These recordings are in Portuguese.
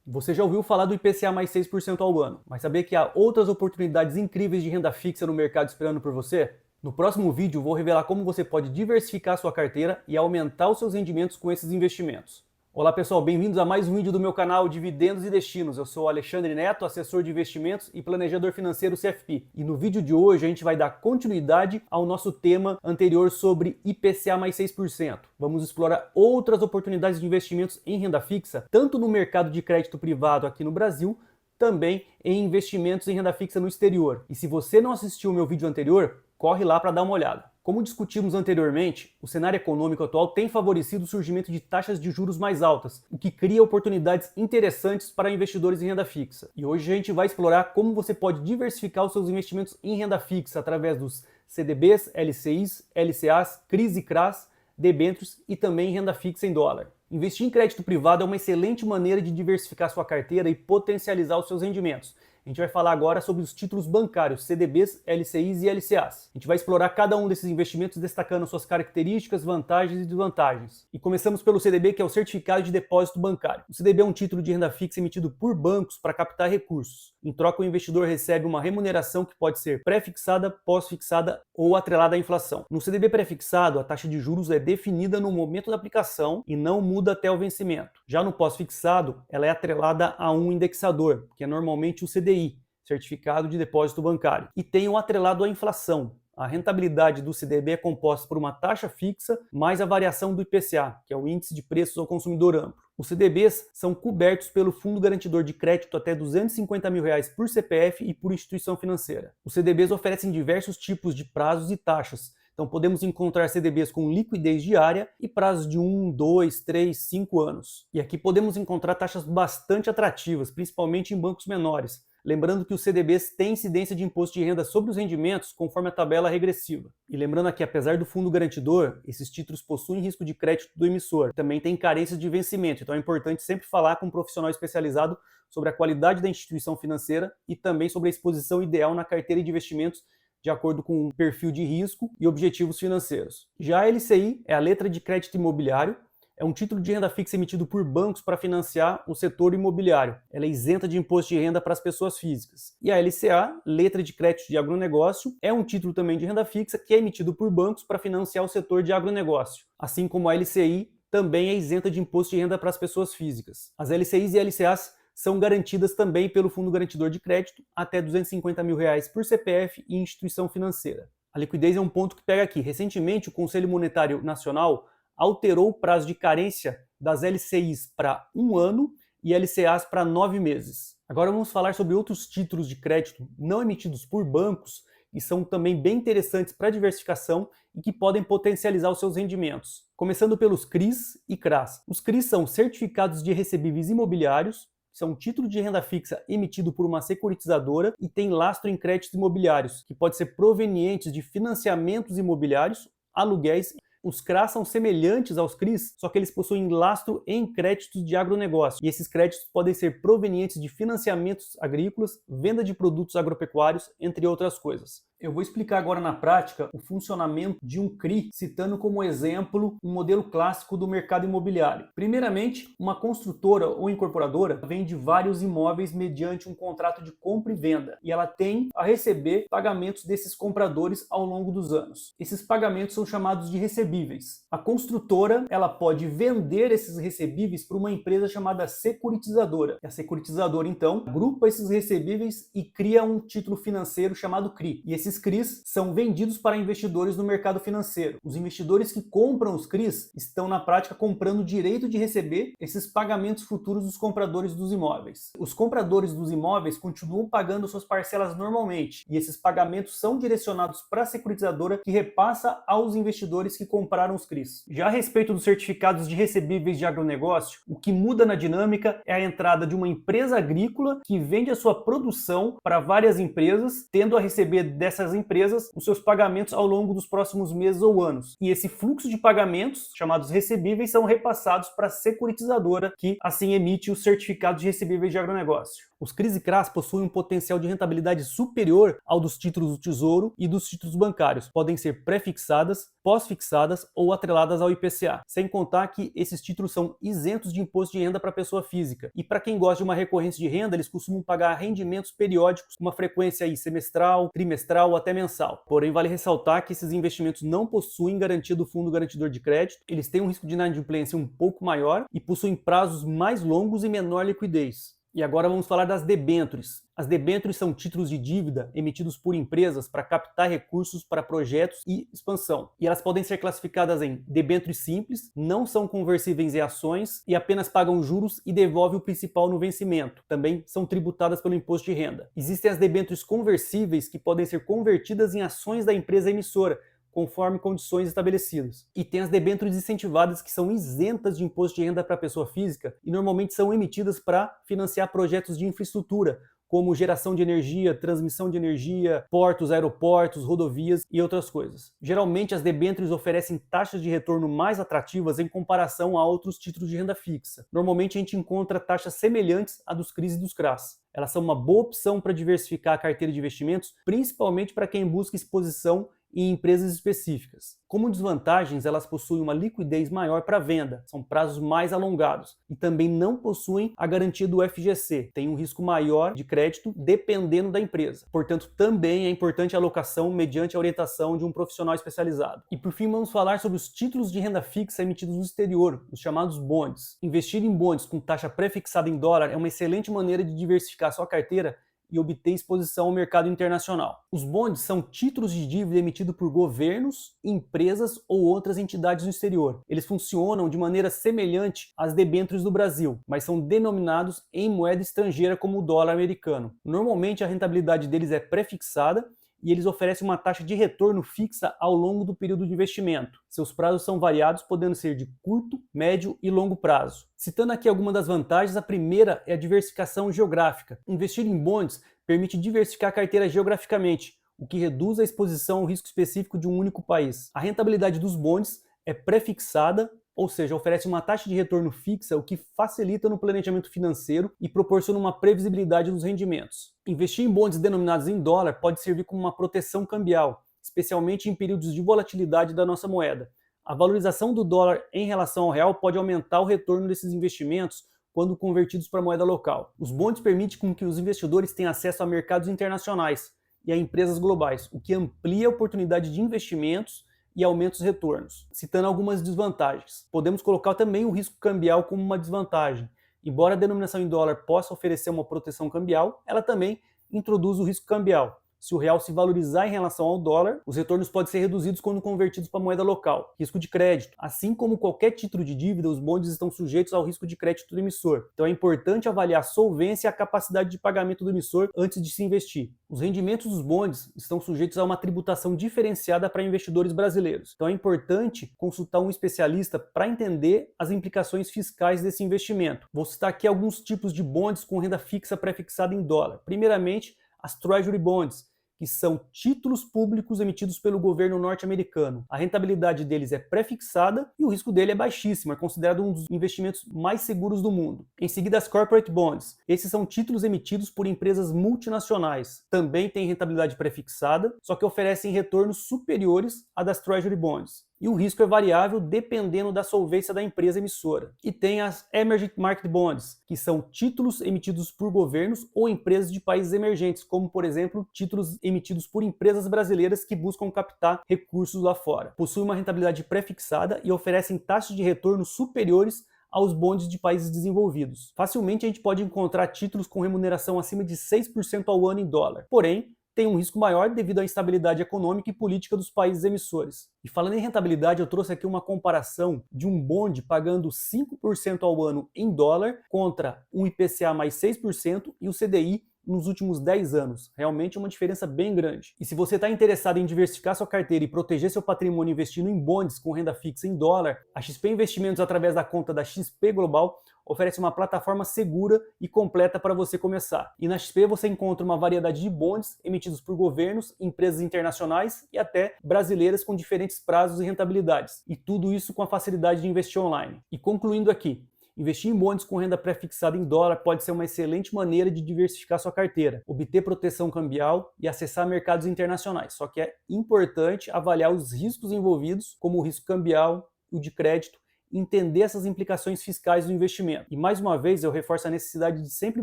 Você já ouviu falar do IPCA mais 6% ao ano, mas sabia que há outras oportunidades incríveis de renda fixa no mercado esperando por você? No próximo vídeo vou revelar como você pode diversificar sua carteira e aumentar os seus rendimentos com esses investimentos. Olá pessoal, bem-vindos a mais um vídeo do meu canal Dividendos e Destinos. Eu sou o Alexandre Neto, assessor de investimentos e planejador financeiro CFP. E no vídeo de hoje a gente vai dar continuidade ao nosso tema anterior sobre IPCA mais 6%. Vamos explorar outras oportunidades de investimentos em renda fixa, tanto no mercado de crédito privado aqui no Brasil, também em investimentos em renda fixa no exterior. E se você não assistiu o meu vídeo anterior, corre lá para dar uma olhada. Como discutimos anteriormente, o cenário econômico atual tem favorecido o surgimento de taxas de juros mais altas, o que cria oportunidades interessantes para investidores em renda fixa. E hoje a gente vai explorar como você pode diversificar os seus investimentos em renda fixa através dos CDBs, LCIs, LCAs, CRIs e CRAs, debêntures e também em renda fixa em dólar. Investir em crédito privado é uma excelente maneira de diversificar sua carteira e potencializar os seus rendimentos. A gente vai falar agora sobre os títulos bancários, CDBs, LCIs e LCAs. A gente vai explorar cada um desses investimentos destacando suas características, vantagens e desvantagens. E começamos pelo CDB, que é o Certificado de Depósito Bancário. O CDB é um título de renda fixa emitido por bancos para captar recursos. Em troca, o investidor recebe uma remuneração que pode ser pré-fixada, pós-fixada ou atrelada à inflação. No CDB pré-fixado, a taxa de juros é definida no momento da aplicação e não muda até o vencimento. Já no pós-fixado, ela é atrelada a um indexador, que é normalmente o CDI, Certificado de Depósito Bancário, e tem um atrelado à inflação. A rentabilidade do CDB é composta por uma taxa fixa mais a variação do IPCA, que é o Índice de Preços ao Consumidor Amplo. Os CDBs são cobertos pelo Fundo Garantidor de Crédito até R$ 250 mil por CPF e por instituição financeira. Os CDBs oferecem diversos tipos de prazos e taxas. Então podemos encontrar CDBs com liquidez diária e prazos de 1, 2, 3, 5 anos. E aqui podemos encontrar taxas bastante atrativas, principalmente em bancos menores. Lembrando que os CDBs têm incidência de imposto de renda sobre os rendimentos conforme a tabela regressiva. E lembrando aqui, apesar do fundo garantidor, esses títulos possuem risco de crédito do emissor. Também tem carência de vencimento, então é importante sempre falar com um profissional especializado sobre a qualidade da instituição financeira e também sobre a exposição ideal na carteira de investimentos de acordo com o perfil de risco e objetivos financeiros. Já a LCI é a letra de crédito imobiliário, é um título de renda fixa emitido por bancos para financiar o setor imobiliário. Ela é isenta de imposto de renda para as pessoas físicas. E a LCA, letra de crédito de agronegócio, é um título também de renda fixa que é emitido por bancos para financiar o setor de agronegócio. Assim como a LCI também é isenta de imposto de renda para as pessoas físicas. As LCIs e LCAs são garantidas também pelo Fundo Garantidor de Crédito até R$ 250 mil por CPF e instituição financeira. A liquidez é um ponto que pega aqui. Recentemente, o Conselho Monetário Nacional alterou o prazo de carência das LCIs para 1 ano e LCAs para 9 meses. Agora vamos falar sobre outros títulos de crédito não emitidos por bancos e são também bem interessantes para diversificação e que podem potencializar os seus rendimentos. Começando pelos CRIs e CRAs. Os CRIs são certificados de recebíveis imobiliários, são um título de renda fixa emitido por uma securitizadora e tem lastro em créditos imobiliários, que pode ser provenientes de financiamentos imobiliários, aluguéis. Os CRAs são semelhantes aos CRIs, só que eles possuem lastro em créditos de agronegócio. E esses créditos podem ser provenientes de financiamentos agrícolas, venda de produtos agropecuários, entre outras coisas. Eu vou explicar agora na prática o funcionamento de um CRI, citando como exemplo um modelo clássico do mercado imobiliário. Primeiramente, uma construtora ou incorporadora vende vários imóveis mediante um contrato de compra e venda, e ela tem a receber pagamentos desses compradores ao longo dos anos. Esses pagamentos são chamados de recebíveis. A construtora, ela pode vender esses recebíveis para uma empresa chamada securitizadora. E a securitizadora, então, agrupa esses recebíveis e cria um título financeiro chamado CRI. E esses CRIs são vendidos para investidores no mercado financeiro. Os investidores que compram os CRIs estão, na prática, comprando o direito de receber esses pagamentos futuros dos compradores dos imóveis. Os compradores dos imóveis continuam pagando suas parcelas normalmente, e esses pagamentos são direcionados para a securitizadora, que repassa aos investidores que compraram os CRIs. Já a respeito dos certificados de recebíveis de agronegócio, o que muda na dinâmica é a entrada de uma empresa agrícola que vende a sua produção para várias empresas, tendo a receber dessa essas empresas os seus pagamentos ao longo dos próximos meses ou anos. E esse fluxo de pagamentos, chamados recebíveis, são repassados para a securitizadora, que assim emite os certificados de recebíveis de agronegócio. Os CRIs e CRAs possuem um potencial de rentabilidade superior ao dos títulos do Tesouro e dos títulos bancários. Podem ser pré-fixadas, pós-fixadas ou atreladas ao IPCA. Sem contar que esses títulos são isentos de imposto de renda para a pessoa física. E para quem gosta de uma recorrência de renda, eles costumam pagar rendimentos periódicos com uma frequência aí semestral, trimestral ou até mensal. Porém, vale ressaltar que esses investimentos não possuem garantia do fundo garantidor de crédito, eles têm um risco de inadimplência um pouco maior e possuem prazos mais longos e menor liquidez. E agora vamos falar das debêntures. As debêntures são títulos de dívida emitidos por empresas para captar recursos para projetos e expansão. E elas podem ser classificadas em debêntures simples, não são conversíveis em ações e apenas pagam juros e devolvem o principal no vencimento. Também são tributadas pelo imposto de renda. Existem as debêntures conversíveis que podem ser convertidas em ações da empresa emissora, conforme condições estabelecidas. E tem as debêntures incentivadas, que são isentas de imposto de renda para a pessoa física e normalmente são emitidas para financiar projetos de infraestrutura, como geração de energia, transmissão de energia, portos, aeroportos, rodovias e outras coisas. Geralmente as debêntures oferecem taxas de retorno mais atrativas em comparação a outros títulos de renda fixa. Normalmente a gente encontra taxas semelhantes à dos CRIs e dos CRAs. Elas são uma boa opção para diversificar a carteira de investimentos, principalmente para quem busca exposição em empresas específicas. Como desvantagens, elas possuem uma liquidez maior para venda, são prazos mais alongados e também não possuem a garantia do FGC, tem um risco maior de crédito dependendo da empresa. Portanto, também é importante a alocação mediante a orientação de um profissional especializado. E por fim, vamos falar sobre os títulos de renda fixa emitidos no exterior, os chamados bonds. Investir em bonds com taxa pré-fixada em dólar é uma excelente maneira de diversificar sua carteira e obter exposição ao mercado internacional. Os bonds são títulos de dívida emitidos por governos, empresas ou outras entidades no exterior. Eles funcionam de maneira semelhante às debêntures do Brasil, mas são denominados em moeda estrangeira como o dólar americano. Normalmente a rentabilidade deles é pré-fixada e eles oferecem uma taxa de retorno fixa ao longo do período de investimento. Seus prazos são variados, podendo ser de curto, médio e longo prazo. Citando aqui algumas das vantagens, a primeira é a diversificação geográfica. Investir em bonds permite diversificar a carteira geograficamente, o que reduz a exposição ao risco específico de um único país. A rentabilidade dos bonds é pré-fixada, ou seja, oferece uma taxa de retorno fixa, o que facilita no planejamento financeiro e proporciona uma previsibilidade dos rendimentos. Investir em bonds denominados em dólar pode servir como uma proteção cambial, especialmente em períodos de volatilidade da nossa moeda. A valorização do dólar em relação ao real pode aumentar o retorno desses investimentos quando convertidos para moeda local. Os bonds permitem com que os investidores tenham acesso a mercados internacionais e a empresas globais, o que amplia a oportunidade de investimentos e aumenta os retornos. Citando algumas desvantagens, podemos colocar também o risco cambial como uma desvantagem. Embora a denominação em dólar possa oferecer uma proteção cambial, ela também introduz o risco cambial. Se o real se valorizar em relação ao dólar, os retornos podem ser reduzidos quando convertidos para moeda local. Risco de crédito. Assim como qualquer título de dívida, os bonds estão sujeitos ao risco de crédito do emissor. Então é importante avaliar a solvência e a capacidade de pagamento do emissor antes de se investir. Os rendimentos dos bonds estão sujeitos a uma tributação diferenciada para investidores brasileiros. Então é importante consultar um especialista para entender as implicações fiscais desse investimento. Vou citar aqui alguns tipos de bonds com renda fixa pré-fixada em dólar. Primeiramente, as Treasury Bonds, que são títulos públicos emitidos pelo governo norte-americano. A rentabilidade deles é pré-fixada e o risco dele é baixíssimo, é considerado um dos investimentos mais seguros do mundo. Em seguida, as Corporate Bonds. Esses são títulos emitidos por empresas multinacionais. Também têm rentabilidade pré-fixada, só que oferecem retornos superiores à das Treasury Bonds. E o risco é variável dependendo da solvência da empresa emissora. E tem as Emerging Market Bonds, que são títulos emitidos por governos ou empresas de países emergentes, como, por exemplo, títulos emitidos por empresas brasileiras que buscam captar recursos lá fora. Possuem uma rentabilidade pré-fixada e oferecem taxas de retorno superiores aos bonds de países desenvolvidos. Facilmente a gente pode encontrar títulos com remuneração acima de 6% ao ano em dólar. Porém, tem um risco maior devido à instabilidade econômica e política dos países emissores. E falando em rentabilidade, eu trouxe aqui uma comparação de um bond pagando 5% ao ano em dólar contra um IPCA mais 6% e o CDI nos últimos 10 anos. Realmente é uma diferença bem grande. E se você está interessado em diversificar sua carteira e proteger seu patrimônio investindo em bonds com renda fixa em dólar, a XP Investimentos, através da conta da XP Global, oferece uma plataforma segura e completa para você começar. E na XP você encontra uma variedade de bonds emitidos por governos, empresas internacionais e até brasileiras com diferentes prazos e rentabilidades. E tudo isso com a facilidade de investir online. E concluindo aqui, investir em bonds com renda pré-fixada em dólar pode ser uma excelente maneira de diversificar sua carteira, obter proteção cambial e acessar mercados internacionais. Só que é importante avaliar os riscos envolvidos, como o risco cambial, o de crédito, entender essas implicações fiscais do investimento. E mais uma vez eu reforço a necessidade de sempre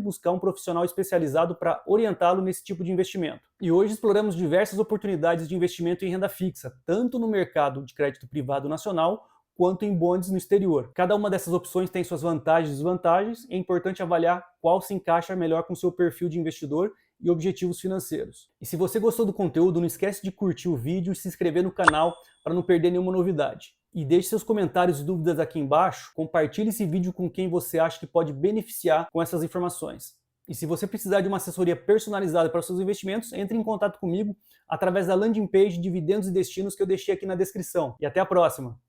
buscar um profissional especializado para orientá-lo nesse tipo de investimento. E hoje exploramos diversas oportunidades de investimento em renda fixa, tanto no mercado de crédito privado nacional, quanto em bonds no exterior. Cada uma dessas opções tem suas vantagens e desvantagens, e é importante avaliar qual se encaixa melhor com o seu perfil de investidor e objetivos financeiros. E se você gostou do conteúdo, não esquece de curtir o vídeo e se inscrever no canal para não perder nenhuma novidade. E deixe seus comentários e dúvidas aqui embaixo, compartilhe esse vídeo com quem você acha que pode beneficiar com essas informações. E se você precisar de uma assessoria personalizada para os seus investimentos, entre em contato comigo através da landing page Dividendos e Destinos que eu deixei aqui na descrição. E até a próxima!